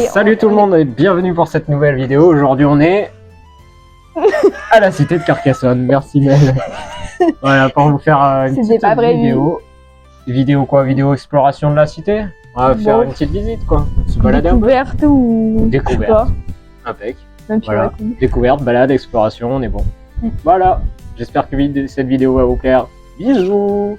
Salut tout le monde et bienvenue pour cette nouvelle vidéo. Aujourd'hui on est à la cité de Carcassonne. Merci Mel. Voilà, pour vous faire une petite vidéo. Vidéo quoi? Vidéo exploration de la cité. On va faire une petite visite quoi. Se balader. Découverte ou... Découverte. Impec. Voilà. Découverte, balade, exploration, on est bon. Voilà. J'espère que cette vidéo va vous plaire. Bisous.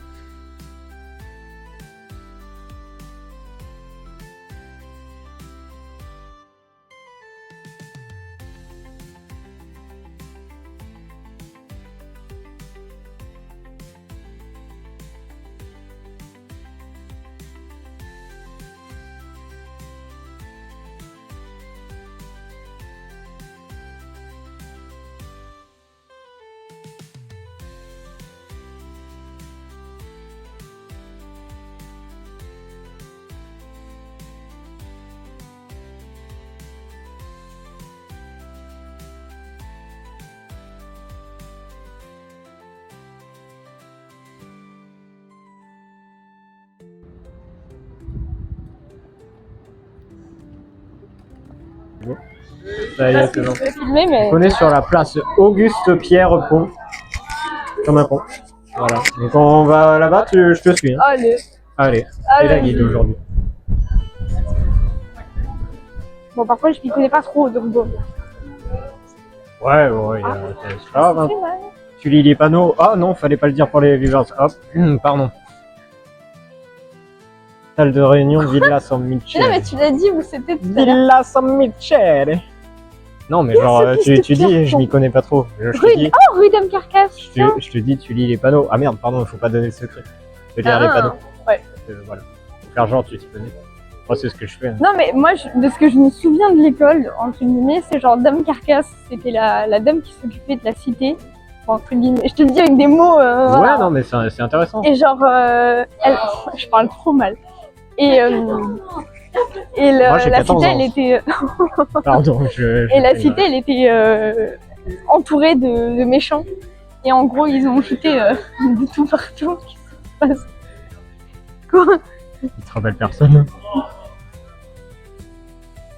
Ça y est, c'est bon. On est sur la place Auguste-Pierre Pont. Comme un pont. Voilà. Donc on va là-bas, je te suis. Hein. Allez. C'est la guide aujourd'hui. Bon, par contre, je m'y connais pas trop, donc bon. Ouais, c'est grave. Hein. Tu lis les panneaux. Ah non, fallait pas le dire pour les viewers. Hop, pardon. Salle de réunion Villa San Michele. Non mais tu l'as dit où c'était tout à l'heure. Villa San Michele. Non mais genre tu dis je m'y connais pas trop. Rue Dame Carcasse. Je te dis tu lis les panneaux. Ah merde pardon, il faut pas donner le secret. De lire les panneaux. Ouais. Voilà. Faut faire genre tu t'y connais. Moi c'est ce que je fais. Hein. Non mais moi de ce que je me souviens de l'école, entre guillemets, c'est genre Dame Carcasse, c'était la dame qui s'occupait de la cité. Entre guillemets. Je te le dis avec des mots. Ouais voilà. Non mais c'est intéressant. Et genre je parle trop mal. La cité, elle était. Pardon, et la cité, elle était entourée de méchants. Et en gros, ils ont jeté de tout partout. Qu'est-ce qui se passe? Quoi? Il te rappelle personne.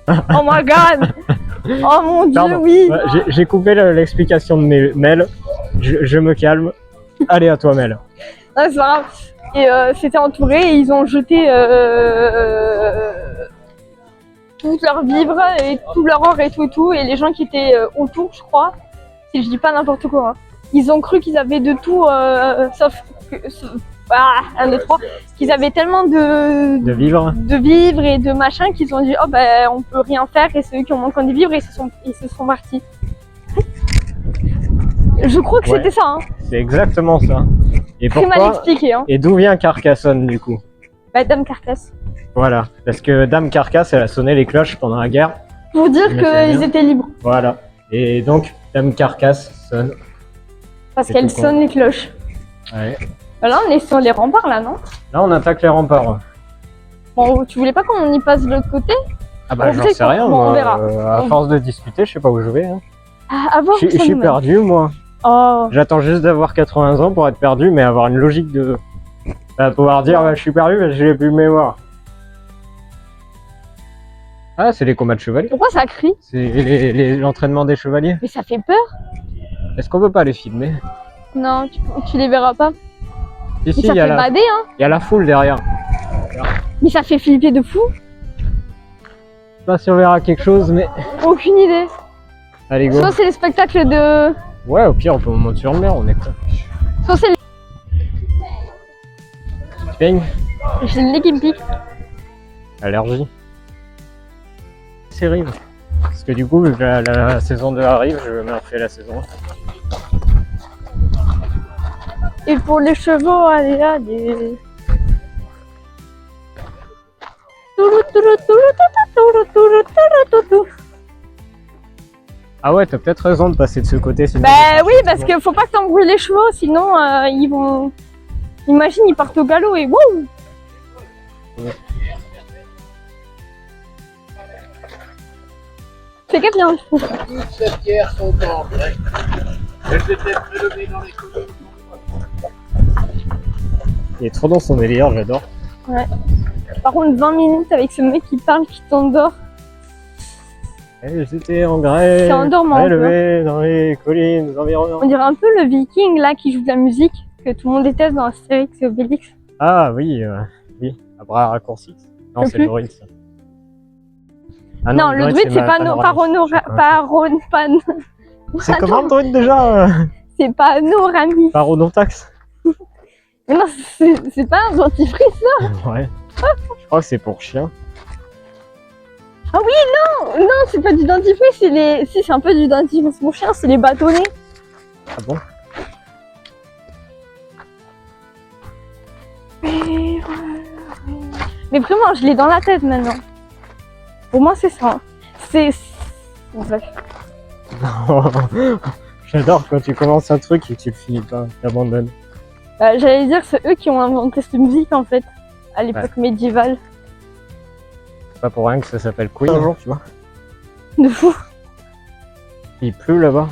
Oh my god! Oh mon dieu, pardon. Oui! Ouais, j'ai coupé l'explication de Mel. Je me calme. Allez, à toi, Mel. Ah, c'est pas grave. Et c'était entouré et ils ont jeté tout leur vivre et tout leur or et tout. Et les gens qui étaient autour, je crois, si je dis pas n'importe quoi, hein, ils ont cru qu'ils avaient de tout, sauf que, 1, 2, 3, qu'ils avaient tellement de vivres et de machin qu'ils ont dit oh ben on peut rien faire et c'est eux qui ont manqué des vivres et ils se sont partis. Je crois que c'était ça. Hein. C'est exactement ça. Et très mal expliqué. Hein. Et d'où vient Carcassonne du coup? Bah Dame Carcasse. Voilà, parce que Dame Carcasse elle a sonné les cloches pendant la guerre. Pour dire qu'ils étaient libres. Voilà. Et donc Dame Carcasse sonne. Parce qu'elle sonne les cloches. Ouais. Là on est sur les remparts là, non? Là on attaque les remparts. Bon, tu voulais pas qu'on y passe de l'autre côté? Ah bah j'en sais rien, bon, moi. On verra. À force de discuter, je sais pas où je vais. Hein. Je suis perdu moi. Oh. J'attends juste d'avoir 80 ans pour être perdu, mais avoir une logique de... pouvoir dire je suis perdu, mais j'ai plus de mémoire. Ah, c'est les combats de chevaliers. Pourquoi ça crie? C'est l'entraînement des chevaliers. Mais ça fait peur. Est-ce qu'on peut pas les filmer? Non, tu les verras pas. Si, mais ça fait bader, hein. Il y a la foule derrière. Mais ça fait flipper de fou. Je sais pas si on verra quelque chose, mais... Aucune idée. Allez, go. Soit c'est les spectacles de... Ouais, au pire, on peut monter sur le mer, on est quoi. Soit c'est... Ping. J'ai le nez qui me pique. Allergie. C'est rive. Parce que du coup, vu que la saison 2 arrive, je me refais la saison 1. Et pour les chevaux, allez. Ah ouais, t'as peut-être raison de passer de ce côté. Bah oui, parce qu'il faut pas que t'embrouilles les chevaux, sinon ils vont... Imagine, ils partent au galop et wouh. Ouais. Fais gaffe bien. Toutes ces pierres sont en vrai. Elles étaient prélevées dans les communes. Il est trop dans son délire, j'adore. Ouais. Par contre, 20 minutes avec ce mec qui parle, qui t'endort. Elles étaient en grève, C'est endormant, un peu. élevées dans les collines environnantes. On dirait un peu le viking là qui joue de la musique que tout le monde déteste dans Astérix et Obélix. Ah oui, oui, à bras raccourcis. Non, c'est le druide ça. Ah non, le druide c'est pas C'est comment le druide déjà C'est pas Norami. Parodontax. Mais non, c'est pas un dentifrice ça. Ouais. Je crois que c'est pour chien. Ah oui, non, c'est pas du dentifrice, c'est les... Si, c'est un peu du dentifrice pour chien, c'est les bâtonnets. Ah bon? Mais vraiment, je l'ai dans la tête maintenant. Pour moi, c'est ça. C'est... Bref. J'adore quand tu commences un truc et que tu le finis pas, tu abandonnes. J'allais dire, c'est eux qui ont inventé cette musique en fait, à l'époque médiévale. C'est pas pour rien que ça s'appelle Queen un jour, tu vois. De fou. Il pleut là-bas.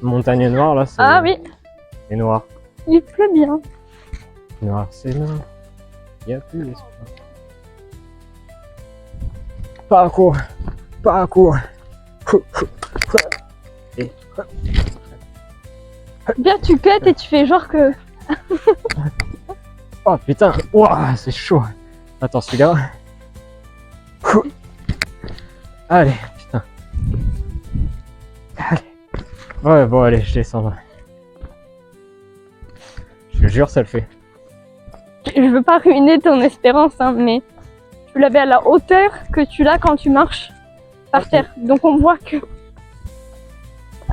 Montagne noire là, c'est. Ah oui, C'est noir. il pleut bien. Noir, c'est noir. Il n'y a plus l'espoir. Parcours. Parcours. Et... Bien, tu pètes et tu fais genre que... Oh putain, ouah, c'est chaud. Attends, celui-là. Allez, putain. Allez. Ouais, bon, allez, je descends là. Je te jure, ça le fait. Je veux pas ruiner ton espérance, hein, mais tu l'avais à la hauteur que tu l'as quand tu marches par terre. Donc on voit que...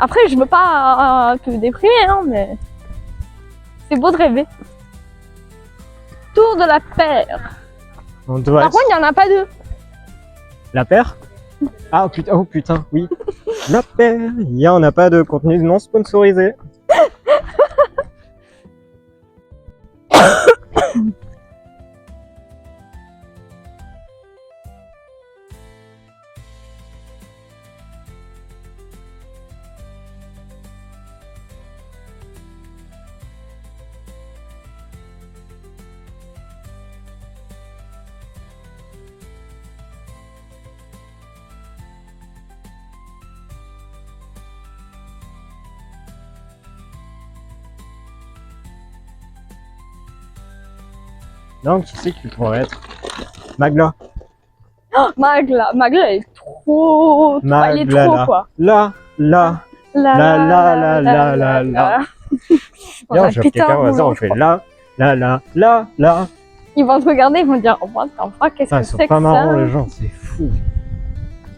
Après, je veux pas te déprimer, hein, mais... C'est beau de rêver. Tour de la paire. On doit Par contre, il n'y en a pas deux. La paire? Ah putain, oh putain, oui. La paire, il n'y en a pas de contenu non sponsorisé. Donc, qui c'est qui pourrait être? Magla. Oh, Magla, elle est trop... Elle est Magla, trop, là. quoi. Là. Viens, je fais quelqu'un au hasard, on fait là. Ils vont te regarder, ils vont dire, oh, qu'est-ce que Ils c'est sont que pas marrants ça? les gens, c'est fou.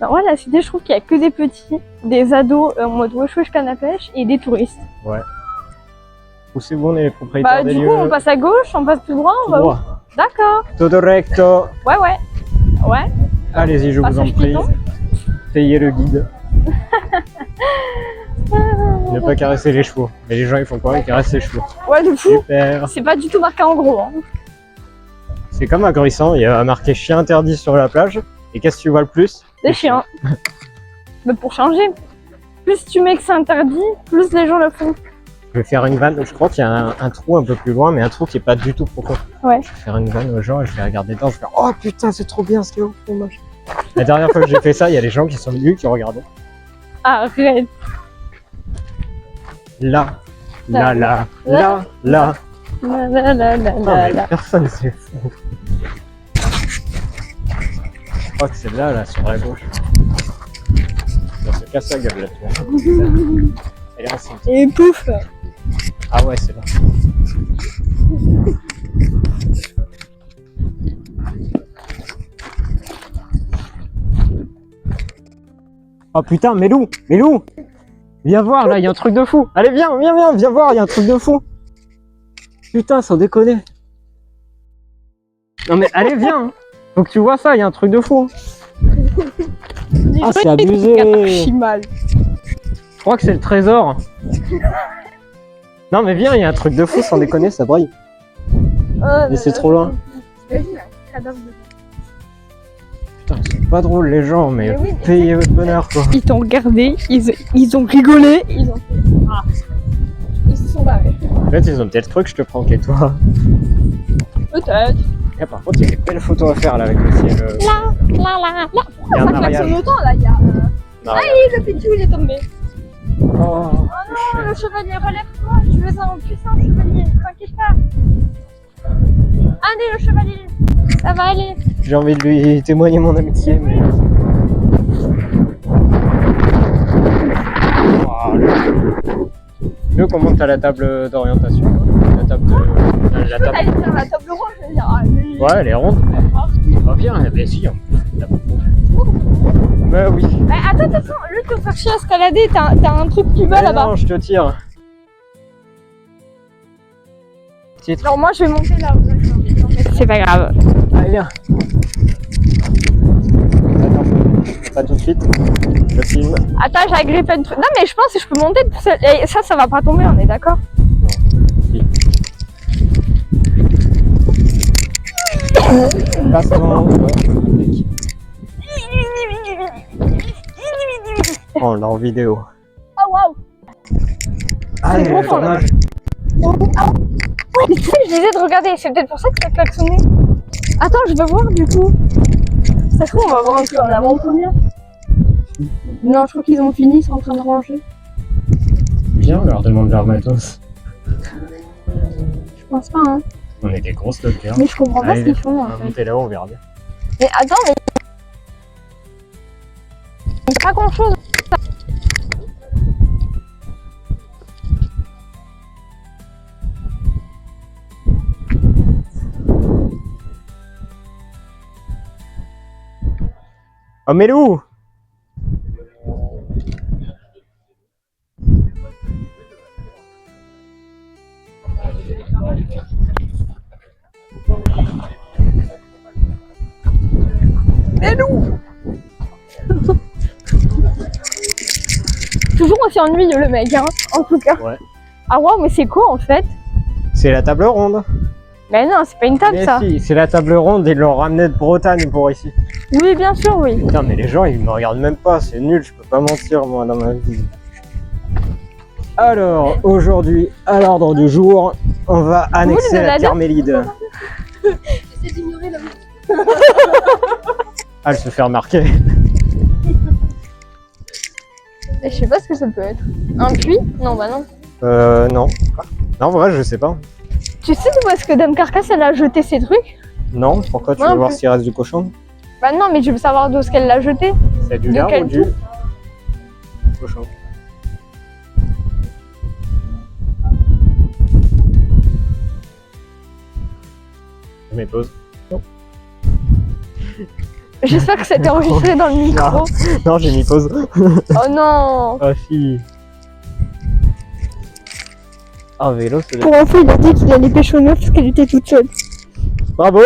Non, ouais, la cité, je trouve qu'il y a que des petits, des ados en mode wesh wesh canne à pêche et des touristes. Ouais. Où c'est où on est les propriétaires Bah, des du lieux? coup, on passe à gauche, on passe tout droit, on va où? Droit. D'accord. Todo recto. Ouais. Allez-y, je vous en Passage prie. piéton. Payez le guide. Ne pas caresser les chevaux. Mais les gens ils font quoi? Ils caressent les chevaux. Ouais, de fou. Super. C'est pas du tout marqué en gros. Hein. C'est comme à Gruissant, il y a marqué chien interdit sur la plage. Et qu'est-ce que tu vois le plus? Des chiens. Mais pour changer, plus tu mets que c'est interdit, plus les gens le font. Je vais faire une vanne. Je crois qu'il y a un trou un peu plus loin, mais un trou qui est pas du tout profond. Ouais. Je vais faire une vanne aux gens et je vais regarder dedans. Je vais faire oh putain, c'est trop bien ce qu'il y a au fond, moche. La dernière fois que j'ai fait ça, il y a des gens qui sont venus qui regardaient. Arrête. Là. La, Non, mais personne c'est fou. Je crois que c'est là, sur la gauche. On se casse la gueule là-dessus. Elle est enceinte. Et pouf. Ah ouais, c'est là. Oh putain, Mélou, viens voir, là, il y a un truc de fou. Allez, viens voir, il y a un truc de fou. Putain, sans déconner. Non mais allez, viens. Faut que tu vois ça, il y a un truc de fou. Ah, c'est abusé. Mal. Je crois que c'est le trésor. Non mais viens, il y a un truc de fou, sans déconner, ça brille. Mais c'est trop loin. Putain, c'est pas drôle les gens, mais oui, payez votre bonheur quoi. Ils t'ont regardé, ils ont rigolé, ils ont fait ah. Ils se sont barrés. En fait, ils ont peut-être cru que je te pranquais toi. Peut-être. Et par contre, il y a des belles photos à faire là avec le ciel. Là. Il y a un mariage. Là, il y a Maria. Aïe, le pitou, il est tombé. Oh, Oh non, le chevalier, relève-toi. Tu es un puissant chevalier. T'inquiète pas. Allez, le chevalier. Ça va aller. j'ai envie de lui témoigner mon amitié, mais... Nous, comment t'as la table d'orientation? La table de... La table... Allez faire la table ronde, je veux dire. Allez. Ouais, elle est ronde. Pas bien, mais si, en plus. Bah oui. Bah, attends, le te faire chier à escalader, t'as un truc plus bas là-bas. Non, je te tire. Titre. Alors moi je vais monter là. C'est pas grave. Allez, viens. Attends, pas tout de suite. Je filme. Attends, j'ai agrippé de trucs. Non mais je pense que je peux monter. Et ça va pas tomber, on est d'accord? Si. Passe devant. Oh, leur vidéo. Oh waouh! Allez, gros, le tournage. Ouais, mais tu sais, je disais de regarder, c'est peut-être pour ça que t'as klaxonné. Attends, je veux voir du coup. Ça se trouve, on va voir un peu en avant combien. Non, je crois qu'ils ont fini, ils sont en train de ranger. Viens, on leur demande leur matos. Je pense pas, hein. On est des gros stalkers. Mais je comprends pas ce qu'ils font On en va fait. monter là-haut, on verra bien. Mais attends, mais. C'est pas grand chose. Oh, mais où? Toujours aussi ennuyeux le mec, hein, en tout cas. Ouais. Ah waouh, mais c'est quoi en fait? C'est la table ronde. Mais non, c'est pas une table Mais ça. si, c'est la table ronde, ils l'ont ramené de Bretagne pour ici. Oui, bien sûr, oui. Putain, mais les gens, ils me regardent même pas, c'est nul, je peux pas mentir, moi, dans ma vie. Alors, aujourd'hui, à l'ordre du jour, on va annexer la Thermélide. J'essaie d'ignorer la Ah, elle se fait remarquer. Je sais pas ce que ça peut être. Un puits? Non, bah non. Non. Non, en vrai, je sais pas. Tu sais d'où est-ce que Dame Carcasse elle a jeté ses trucs? Non, pourquoi tu Non veux voir plus. s'il reste du cochon? Bah non, mais je veux savoir d'où est-ce qu'elle l'a jeté. C'est du De lard quel ou du cochon? Je mets pause. J'espère que c'était enregistré dans le micro. Non, j'ai mis pause. Oh non! Ah si. Ah, vélo, c'est Pour info, il a dit qu'il allait pécho une meuf parce qu'elle était toute seule. Bravo.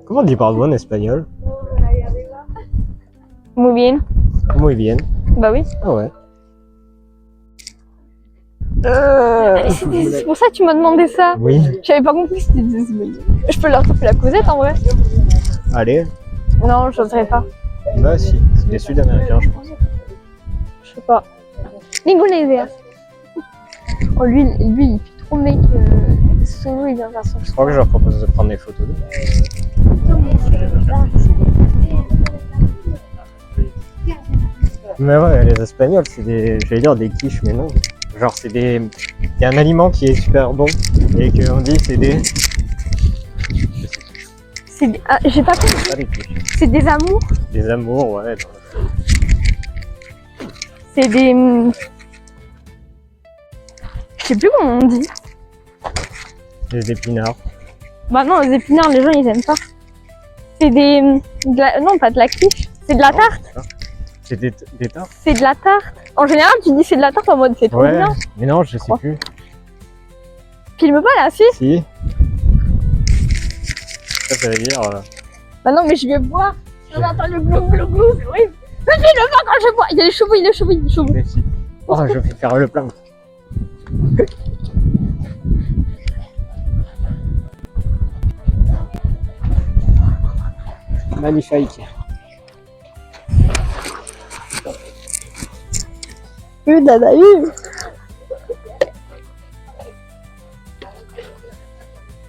Comment on dit pardon en espagnol? Muy bien. Muy bien. Bah oui. Ah ouais. C'est pour ça que tu m'as demandé ça. Oui. J'avais pas compris que c'était des... Je peux leur taper la causette en vrai. Allez. Non, j'oserais pas. Bah si, c'est des Sud-Américains, je pense. Je sais pas. Lingonésia. Oh lui, il fait trop mec. Solo, il vient faire son. Je crois que je leur propose de prendre des photos d'eux. Mais ouais, les Espagnols, c'est des, j'allais dire des quiches, mais non. Genre, c'est des, il y a un aliment qui est super bon et qu'on dit c'est des, C'est des... Ah, j'ai pas compris. pas des quiches, C'est des amours. des amours, ouais. C'est des. Je sais plus comment on dit. Des épinards. Bah non, les épinards, les gens ils aiment pas. C'est des. Non, pas de la quiche. C'est de la tarte. C'est des tartes. C'est de la tarte. En général, tu dis c'est de la tarte en mode c'est trop Ouais, bien. mais non, je sais plus. Filme pas là, si. Si. Ça veut dire. Bah non, mais je vais boire. On entend le glou glou glou, c'est horrible. Mais je le vois quand je bois. Il y a les chevaux, il y a les chevaux, il y a les chevaux. Mais si. Oh, je vais faire le plein. Magnifique. Dada,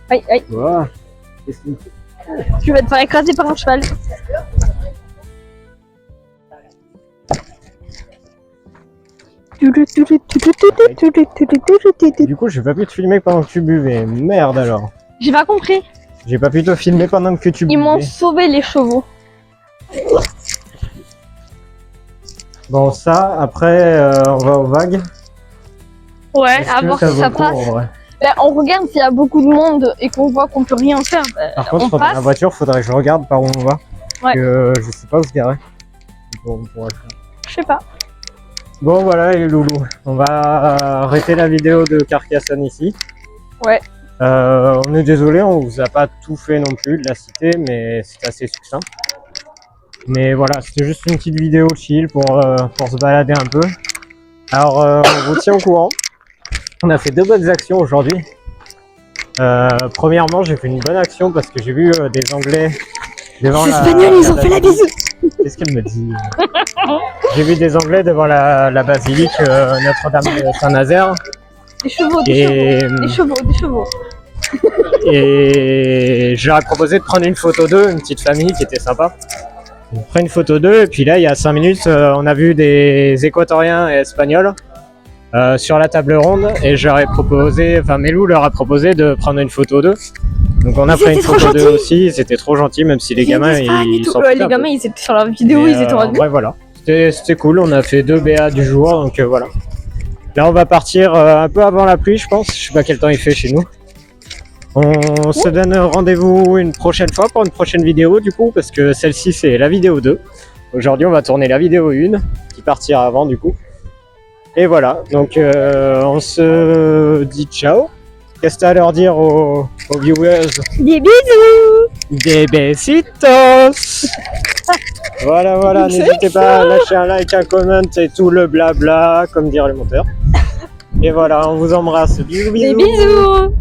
Aïe, aïe. Wow. Qu'est-ce qu'il fait? Tu vas te faire écraser par un cheval. Du coup, j'ai pas pu te filmer pendant que tu buvais. Merde alors. J'ai pas compris. J'ai pas pu te filmer pendant que tu buvais. Ils m'ont sauvé les chevaux. Bon, ça, après, on va aux vagues. Ouais, Est-ce à que voir ça si vaut ça le coup, passe. en vrai Ben, on regarde s'il y a beaucoup de monde et qu'on voit qu'on peut rien faire. Ben, Par contre, on dans passe. la voiture, faudrait que je regarde par où on va. Ouais. Que je sais pas où se garer. Bon, on pourra le faire. Je sais pas. Bon, voilà les loulous. On va arrêter la vidéo de Carcassonne ici. Ouais. On est désolé, on vous a pas tout fait non plus de la cité, mais c'est assez succinct. Mais voilà, c'était juste une petite vidéo chill pour se balader un peu. Alors, on vous tient au courant. On a fait 2 bonnes actions aujourd'hui. Premièrement, j'ai fait une bonne action parce que j'ai vu des Anglais devant Les Espagnols, ils ont fait la bise. Qu'est-ce qu'elle me dit? J'ai vu des Anglais devant la basilique Notre-Dame de Saint-Nazaire. Des chevaux, des Et, chevaux. Des chevaux, des chevaux. et je leur ai proposé de prendre une photo d'eux, une petite famille qui était sympa. On prend une photo d'eux et puis là, il y a 5 minutes, on a vu des Équatoriens et Espagnols sur la table ronde et je leur ai proposé, enfin Melou leur a proposé de prendre une photo d'eux. Donc on a pris une photo d'eux aussi, c'était trop gentil, même si les gamins ils sont les gamins ils étaient sur leur vidéo, ils étaient en ouais, voilà, c'était cool, on a fait 2 BA du jour, donc voilà. Là on va partir un peu avant la pluie je pense, je sais pas quel temps il fait chez nous. On se donne rendez-vous une prochaine fois pour une prochaine vidéo du coup, parce que celle-ci c'est la vidéo 2. Aujourd'hui on va tourner la vidéo 1, qui partira avant du coup. Et voilà, donc on se dit ciao. Qu'est-ce que tu as à leur dire aux viewers? Des bisous. Des besitos. Voilà, n'hésitez pas à lâcher un like, un comment et tout le blabla, comme dirait le monteur. Et voilà, on vous embrasse. Bisous, bisous. Des bisous.